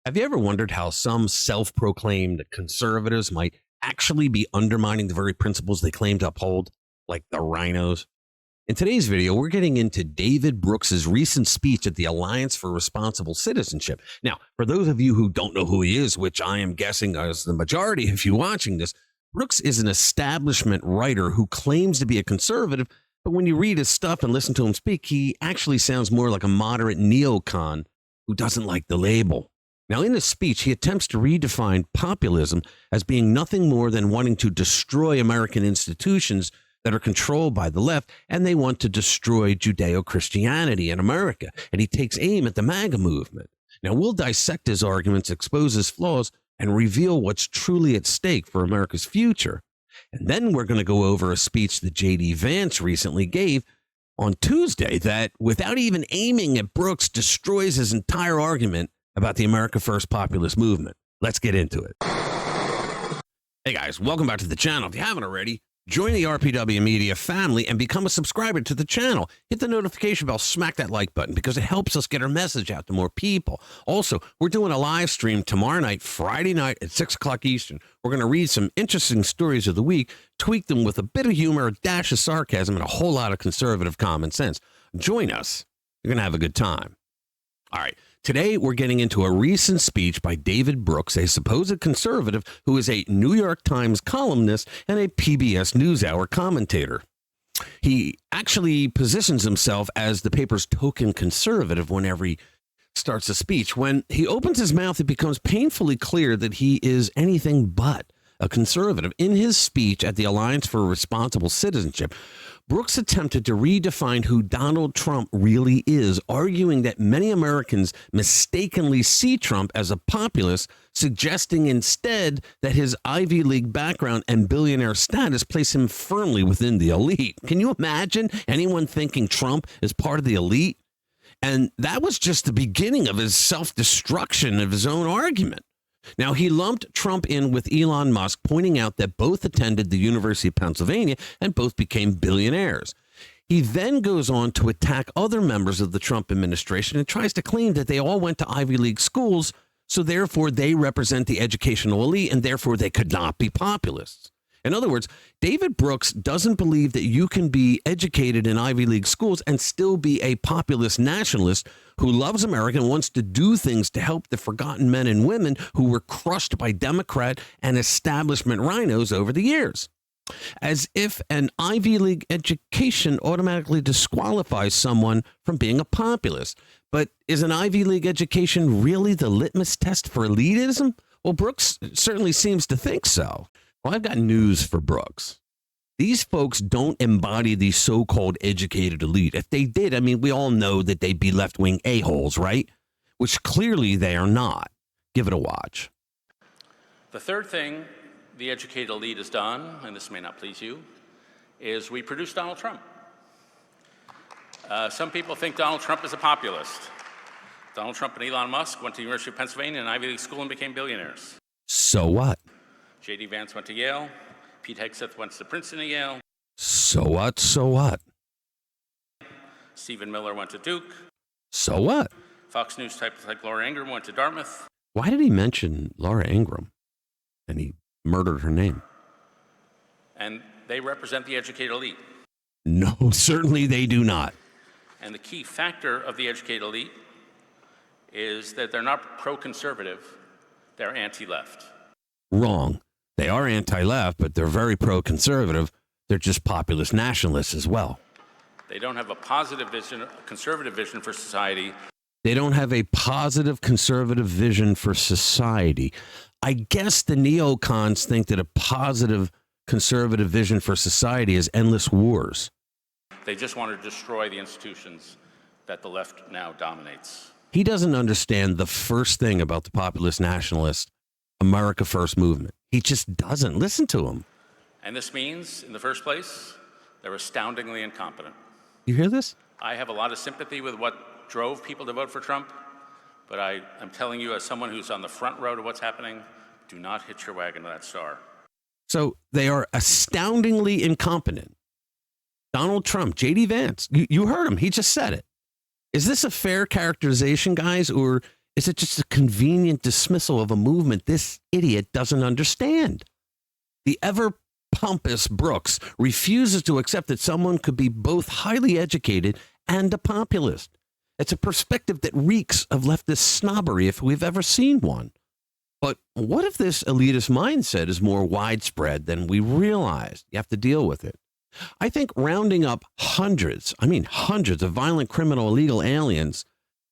Have you ever wondered how some self-proclaimed conservatives might actually be undermining the very principles they claim to uphold, like the rhinos? In today's video, we're getting into David Brooks's recent speech at the Alliance for Responsible Citizenship. Now, for those of you who don't know who he is, which I am guessing is the majority of you watching this, Brooks is an establishment writer who claims to be a conservative, but when you read his stuff and listen to him speak, he actually sounds more like a moderate neocon who doesn't like the label. Now, in his speech, he attempts to redefine populism as being nothing more than wanting to destroy American institutions that are controlled by the left, and they want to destroy Judeo-Christianity in America. And he takes aim at the MAGA movement. Now, we'll dissect his arguments, expose his flaws, and reveal what's truly at stake for America's future. And then we're going to go over a speech that J.D. Vance recently gave on Tuesday that, without even aiming at Brooks, destroys his entire argument about the America First populist movement. Let's get into it. Hey guys, welcome back to the channel. If you haven't already, join the RPW Media family and become a subscriber to the channel. Hit the notification bell, smack that like button because it helps us get our message out to more people. Also, we're doing a live stream tomorrow night, Friday night at 6 o'clock Eastern. We're going to read some interesting stories of the week, tweak them with a bit of humor, a dash of sarcasm, and a whole lot of conservative common sense. Join us. You're going to have a good time. All right. Today, we're getting into a recent speech by David Brooks, a supposed conservative who is a New York Times columnist and a PBS NewsHour commentator. He actually positions himself as the paper's token conservative whenever he starts a speech. When he opens his mouth, it becomes painfully clear that he is anything but a conservative. In his speech at the Alliance for Responsible Citizenship, Brooks attempted to redefine who Donald Trump really is, arguing that many Americans mistakenly see Trump as a populist, suggesting instead that his Ivy League background and billionaire status place him firmly within the elite. Can you imagine anyone thinking Trump is part of the elite? And that was just the beginning of his self-destruction of his own argument. Now, he lumped Trump in with Elon Musk, pointing out that both attended the University of Pennsylvania and both became billionaires. He then goes on to attack other members of the Trump administration and tries to claim that they all went to Ivy League schools, so therefore they represent the educational elite and therefore they could not be populists. In other words, David Brooks doesn't believe that you can be educated in Ivy League schools and still be a populist nationalist who loves America and wants to do things to help the forgotten men and women who were crushed by Democrat and establishment rhinos over the years. As if an Ivy League education automatically disqualifies someone from being a populist. But is an Ivy League education really the litmus test for elitism? Well, Brooks certainly seems to think so. Well, I've got news for Brooks. These folks don't embody the so-called educated elite. If they did, I mean, we all know that they'd be left-wing a-holes, right? Which clearly they are not. Give it a watch. The third thing the educated elite has done, and this may not please you, is we produce Donald Trump. Some people think Donald Trump is a populist. Donald Trump and Elon Musk went to the University of Pennsylvania and Ivy League school and became billionaires. So what? J.D. Vance went to Yale. Pete Hegseth went to Princeton and Yale. So what? So what? Stephen Miller went to Duke. So what? Fox News types like Laura Ingraham went to Dartmouth. Why did he mention Laura Ingraham? And he murdered her name. And they represent the educated elite. No, certainly they do not. And the key factor of the educated elite is that they're not pro-conservative, they're anti-left. Wrong. They are anti-left, but they're very pro-conservative. They're just populist nationalists as well. They don't have a positive vision, a conservative vision for society. They don't have a positive conservative vision for society. I guess the neocons think that a positive conservative vision for society is endless wars. They just want to destroy the institutions that the left now dominates. He doesn't understand the first thing about the populist nationalist America First movement. He just doesn't. Listen to him. And this means, in the first place, they're astoundingly incompetent. You hear this? I have a lot of sympathy with what drove people to vote for Trump, but I'm telling you, as someone who's on the front row to what's happening, do not hitch your wagon to that star. So they are astoundingly incompetent. Donald Trump, J.D. Vance, you heard him. He just said it. Is this a fair characterization, guys, or Is it just a convenient dismissal of a movement this idiot doesn't understand? The ever pompous Brooks refuses to accept that someone could be both highly educated and a populist. It's a perspective that reeks of leftist snobbery if we've ever seen one. But what if this elitist mindset is more widespread than we realized? You have to deal with it. I think rounding up hundreds of violent criminal illegal aliens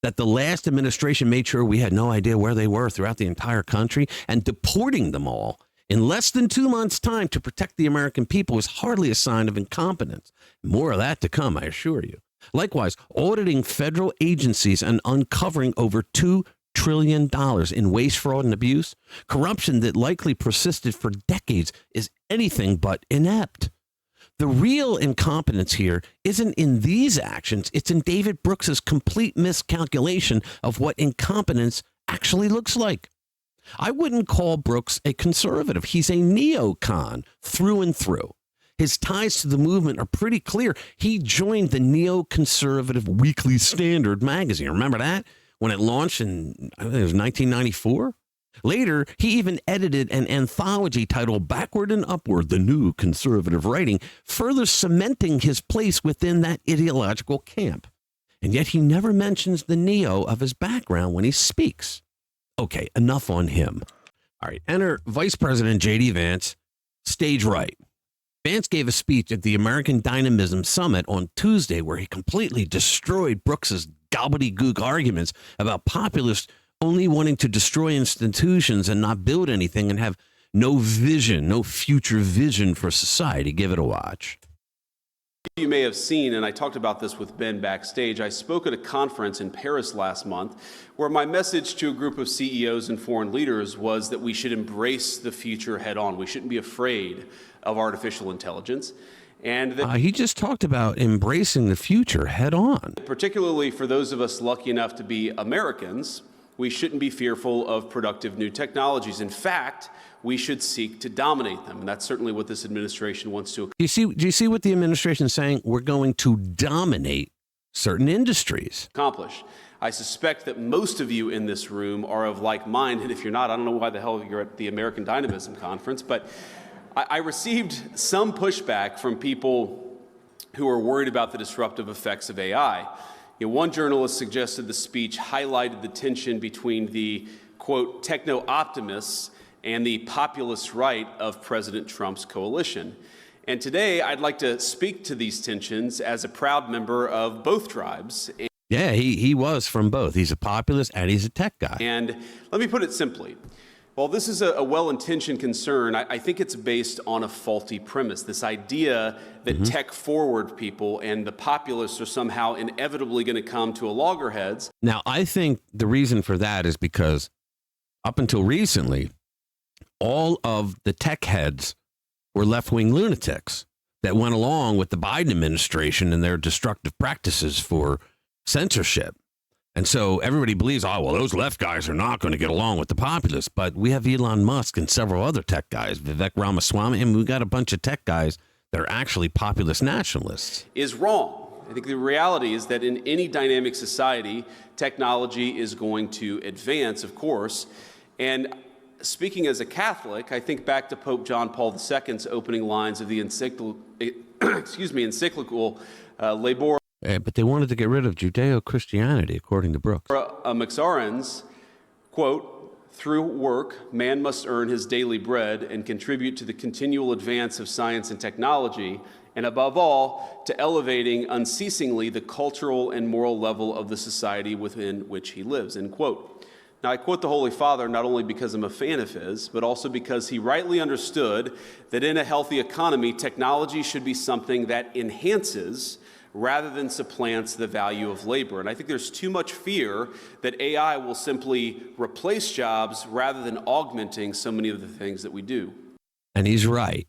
that the last administration made sure we had no idea where they were throughout the entire country and deporting them all in less than 2 months' time to protect the American people is hardly a sign of incompetence. More of that to come, I assure you. Likewise, auditing federal agencies and uncovering over $2 trillion in waste, fraud, and abuse, corruption that likely persisted for decades, is anything but inept. The real incompetence here isn't in these actions. It's in David Brooks's complete miscalculation of what incompetence actually looks like. I wouldn't call Brooks a conservative. He's a neocon through and through. His ties to the movement are pretty clear. He joined the neoconservative Weekly Standard magazine. Remember that? When it launched in, I think it was 1994? Later, he even edited an anthology titled Backward and Upward, the New Conservative Writing, further cementing his place within that ideological camp. And yet he never mentions the neo of his background when he speaks. Okay, enough on him. All right, enter Vice President J.D. Vance, stage right. Vance gave a speech at the American Dynamism Summit on Tuesday where he completely destroyed Brooks's gobbledygook arguments about populists only wanting to destroy institutions and not build anything and have no vision, no future vision for society. Give it a watch. You may have seen, and I talked about this with Ben backstage, I spoke at a conference in Paris last month where my message to a group of CEOs and foreign leaders was that we should embrace the future head on. We shouldn't be afraid of artificial intelligence. And that he just talked about embracing the future head on. particularly for those of us lucky enough to be Americans, we shouldn't be fearful of productive new technologies. In fact, we should seek to dominate them. And that's certainly what this administration wants to Do you see what the administration is saying? We're going to dominate certain industries. accomplish. I suspect that most of you in this room are of like mind, and if you're not, I don't know why the hell you're at the American Dynamism Conference, but I received some pushback from people who are worried about the disruptive effects of AI. One journalist suggested the speech highlighted the tension between the, quote, techno-optimists and the populist right of President Trump's coalition. And today, I'd like to speak to these tensions as a proud member of both tribes. Yeah, he was from both. He's a populist and he's a tech guy. And let me put it simply. While this is a well-intentioned concern, I think it's based on a faulty premise. This idea that tech-forward people and the populists are somehow inevitably going to come to a loggerheads. Now, I think the reason for that is because up until recently, all of the tech heads were left-wing lunatics that went along with the Biden administration and their destructive practices for censorship. And so everybody believes, oh, well, those left guys are not going to get along with the populists. But we have Elon Musk and several other tech guys, Vivek Ramaswamy, and we got a bunch of tech guys that are actually populist nationalists. Is wrong. I think the reality is that in any dynamic society, technology is going to advance, of course. And speaking as a Catholic, I think back to Pope John Paul II's opening lines of the encyclical Labor But they wanted to get rid of Judeo-Christianity, according to Brooks. Mixarans, quote, through work, man must earn his daily bread and contribute to the continual advance of science and technology, and above all, to elevating unceasingly the cultural and moral level of the society within which he lives, end quote. Now, I quote the Holy Father not only because I'm a fan of his, but also because he rightly understood that in a healthy economy, technology should be something that enhances rather than supplants the value of labor. And I think there's too much fear that AI will simply replace jobs rather than augmenting so many of the things that we do. And he's right.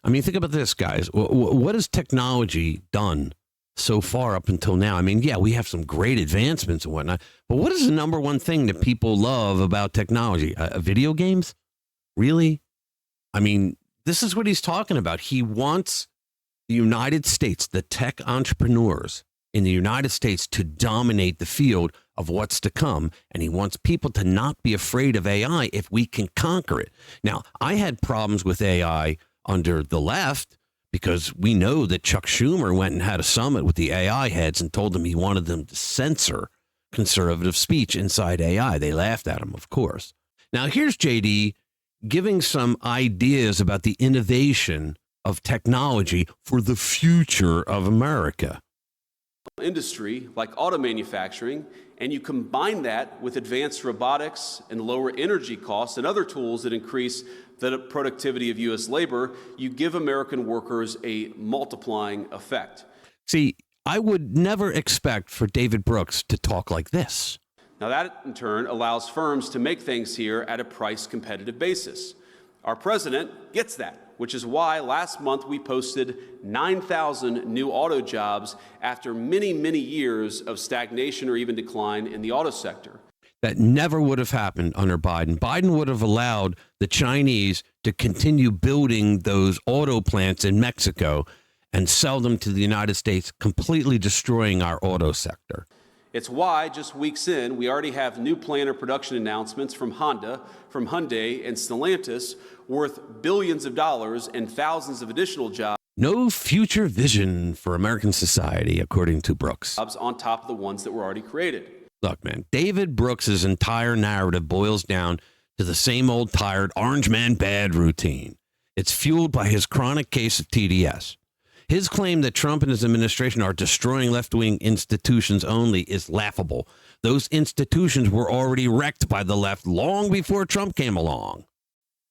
I mean, think about this, guys. What has technology done so far up until now? I mean, yeah, we have some great advancements and whatnot, but what is the number one thing that people love about technology? Video games? Really? I mean, this is what he's talking about. He wants the United States, the tech entrepreneurs in the United States to dominate the field of what's to come. And he wants people to not be afraid of AI if we can conquer it. Now, I had problems with AI under the left because we know that Chuck Schumer went and had a summit with the AI heads and told them he wanted them to censor conservative speech inside AI. They laughed at him, of course. Now, here's J.D. giving some ideas about the innovation of technology for the future of America. Industry like auto manufacturing, and you combine that with advanced robotics and lower energy costs and other tools that increase the productivity of U.S. labor, you give American workers a multiplying effect. See, I would never expect for David Brooks to talk like this. Now that, in turn, allows firms to make things here at a price-competitive basis. Our president gets that, which is why last month we posted 9,000 new auto jobs after many, many years of stagnation or even decline in the auto sector. That never would have happened under Biden. Biden would have allowed the Chinese to continue building those auto plants in Mexico and sell them to the United States, completely destroying our auto sector. It's why, just weeks in, we already have new planner production announcements from Honda, from Hyundai, and Stellantis worth billions of dollars and thousands of additional jobs. No future vision for American society, according to Brooks. On top of the ones that were already created. Look, man, David Brooks's entire narrative boils down to the same old tired orange man bad routine. It's fueled by his chronic case of TDS. His claim that Trump and his administration are destroying left-wing institutions only is laughable. Those institutions were already wrecked by the left long before Trump came along.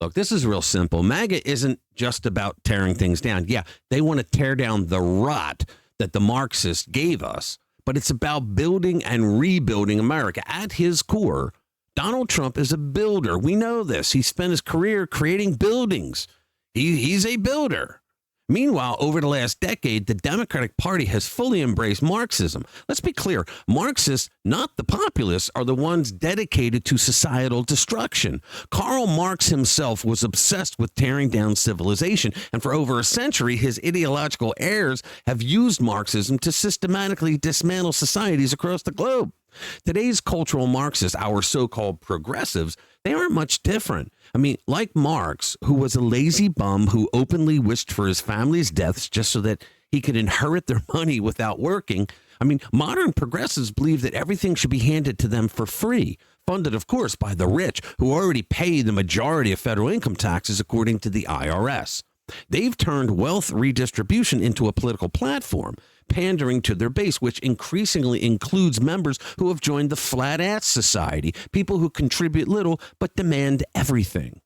Look, this is real simple. MAGA isn't just about tearing things down. Yeah, they want to tear down the rot that the Marxists gave us, but it's about building and rebuilding America. At his core, Donald Trump is a builder. We know this. He spent his career creating buildings. He's a builder. Meanwhile, over the last decade, the Democratic Party has fully embraced Marxism. Let's be clear. Marxists, not the populists, are the ones dedicated to societal destruction. Karl Marx himself was obsessed with tearing down civilization, and for over a century, his ideological heirs have used Marxism to systematically dismantle societies across the globe. Today's cultural Marxists, our so-called progressives, they aren't much different. I mean, like Marx, who was a lazy bum who openly wished for his family's deaths just so that he could inherit their money without working. I mean, modern progressives believe that everything should be handed to them for free, funded, of course, by the rich, who already pay the majority of federal income taxes according to the IRS. They've turned wealth redistribution into a political platform, pandering to their base, which increasingly includes members who have joined the Flat Ass Society, people who contribute little but demand everything.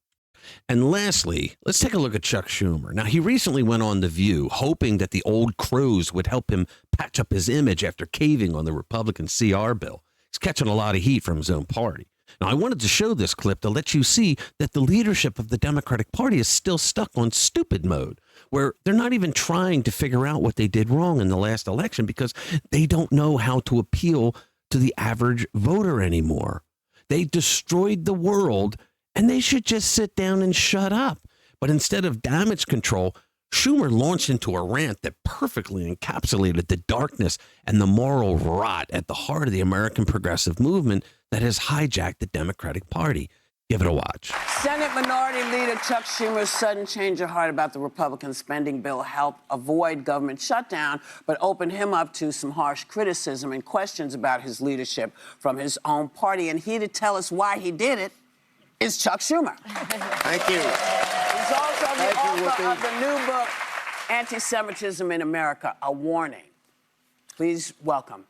And lastly, let's take a look at Chuck Schumer. Now, he recently went on The View, hoping that the old crows would help him patch up his image after caving on the Republican CR bill. He's catching a lot of heat from his own party. Now, I wanted to show this clip to let you see that the leadership of the Democratic Party is still stuck on stupid mode, where they're not even trying to figure out what they did wrong in the last election because they don't know how to appeal to the average voter anymore. They destroyed the world, and they should just sit down and shut up. But instead of damage control, Schumer launched into a rant that perfectly encapsulated the darkness and the moral rot at the heart of the American progressive movement that has hijacked the Democratic Party. Give it a watch. Senate Minority Leader Chuck Schumer's sudden change of heart about the Republican spending bill helped avoid government shutdown, but opened him up to some harsh criticism and questions about his leadership from his own party. And here to tell us why he did it is Chuck Schumer. Thank you. He's also the author of the new book, Anti-Semitism in America, A Warning. Please welcome.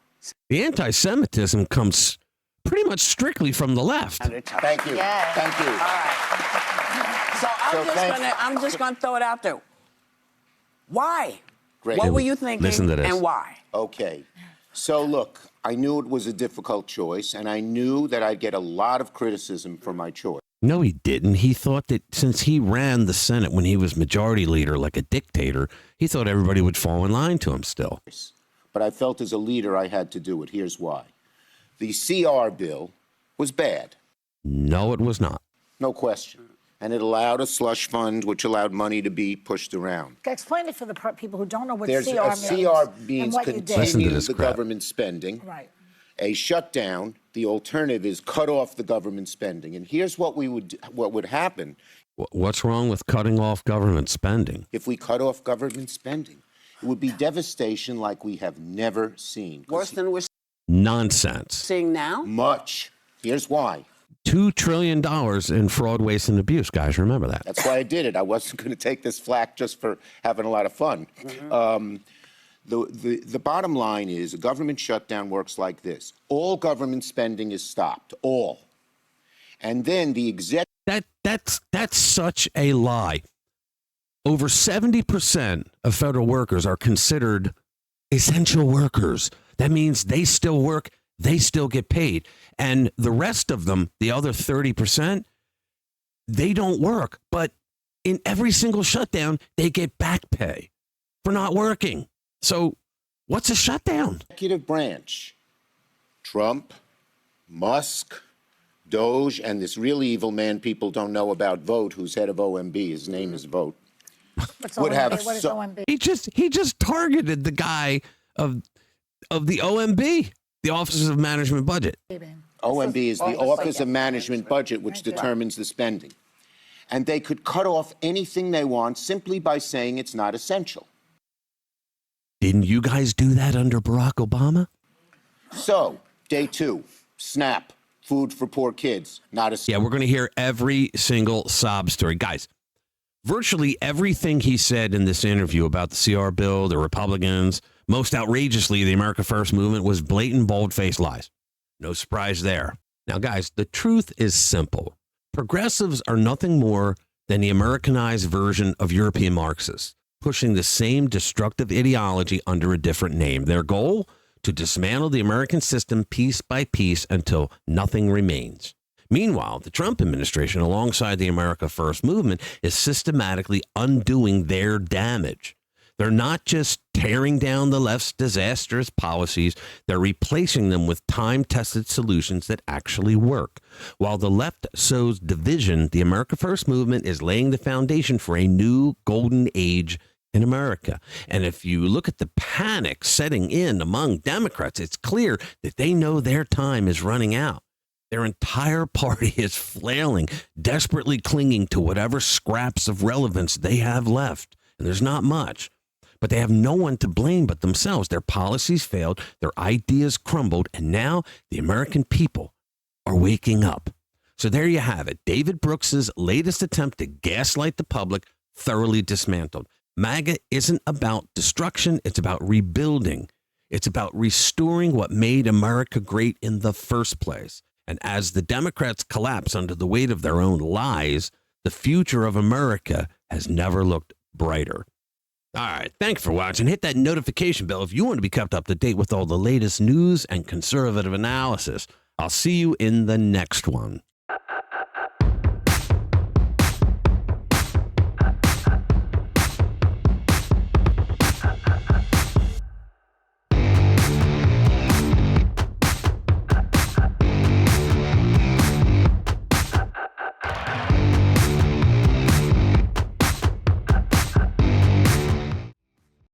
The anti-Semitism comes pretty much strictly from the left. Thank you. Yes. Thank you. All right. So I'm just gonna throw it out there. Why? Great. What were you thinking Listen to this. and why? Okay. So look, I knew it was a difficult choice, and I knew that I'd get a lot of criticism for my choice. No, he didn't. He thought that since he ran the Senate when he was majority leader like a dictator, he thought everybody would fall in line to him still. But I felt as a leader I had to do it. Here's why. The CR bill was bad. No, it was not. No question. and it allowed a slush fund, which allowed money to be pushed around. Explain it for the people who don't know what There's CR a means. CR means and what you did. Listen to continue this the crap. government spending. Right. A shutdown, the alternative is cut off the government spending. And here's what would happen What's wrong with cutting off government spending? if we cut off government spending. It would be devastation like we have never seen. Worse than we're Nonsense. seeing now? Much. Here's why. $2 trillion in fraud, waste, and abuse, guys. Remember that. That's why I did it. I wasn't going to take this flack just for having a lot of fun. The bottom line is a government shutdown works like this. All government spending is stopped. All. And then the That's such a lie. Over 70% of federal workers are considered essential workers. That means they still work, they still get paid. And the rest of them, the other 30%, they don't work. But in every single shutdown, they get back pay for not working. So what's a shutdown? executive branch, Trump, Musk, Doge, and this really evil man people don't know about, Vote, who's head of OMB. His name is Vote. What's would OMB? have What is so- OMB? He just targeted the guy of the OMB, the Office of Management Budget. OMB is the Office of Management Budget, which determines the spending. And they could cut off anything they want simply by saying it's not essential. Didn't you guys do that under Barack Obama? So, day 2, SNAP, food for poor kids, not essential. Yeah, we're going to hear every single sob story. Guys, virtually everything he said in this interview about the CR bill, the Republicans, most outrageously, the America First movement, was blatant, bold-faced lies. No surprise there. Now, guys, the truth is simple. Progressives are nothing more than the Americanized version of European Marxists, pushing the same destructive ideology under a different name. Their goal? To dismantle the American system piece by piece until nothing remains. Meanwhile, the Trump administration, alongside the America First movement, is systematically undoing their damage. They're not just tearing down the left's disastrous policies, they're replacing them with time-tested solutions that actually work. While the left sows division, the America First movement is laying the foundation for a new golden age in America. And if you look at the panic setting in among Democrats, it's clear that they know their time is running out. Their entire party is flailing, desperately clinging to whatever scraps of relevance they have left. And there's not much. But they have no one to blame but themselves. Their policies failed, their ideas crumbled, and now the American people are waking up. So there you have it. David Brooks's latest attempt to gaslight the public, thoroughly dismantled. MAGA isn't about destruction. It's about rebuilding. It's about restoring what made America great in the first place. And as the Democrats collapse under the weight of their own lies, the future of America has never looked brighter. All right, thanks for watching. Hit that notification bell if you want to be kept up to date with all the latest news and conservative analysis. I'll see you in the next one.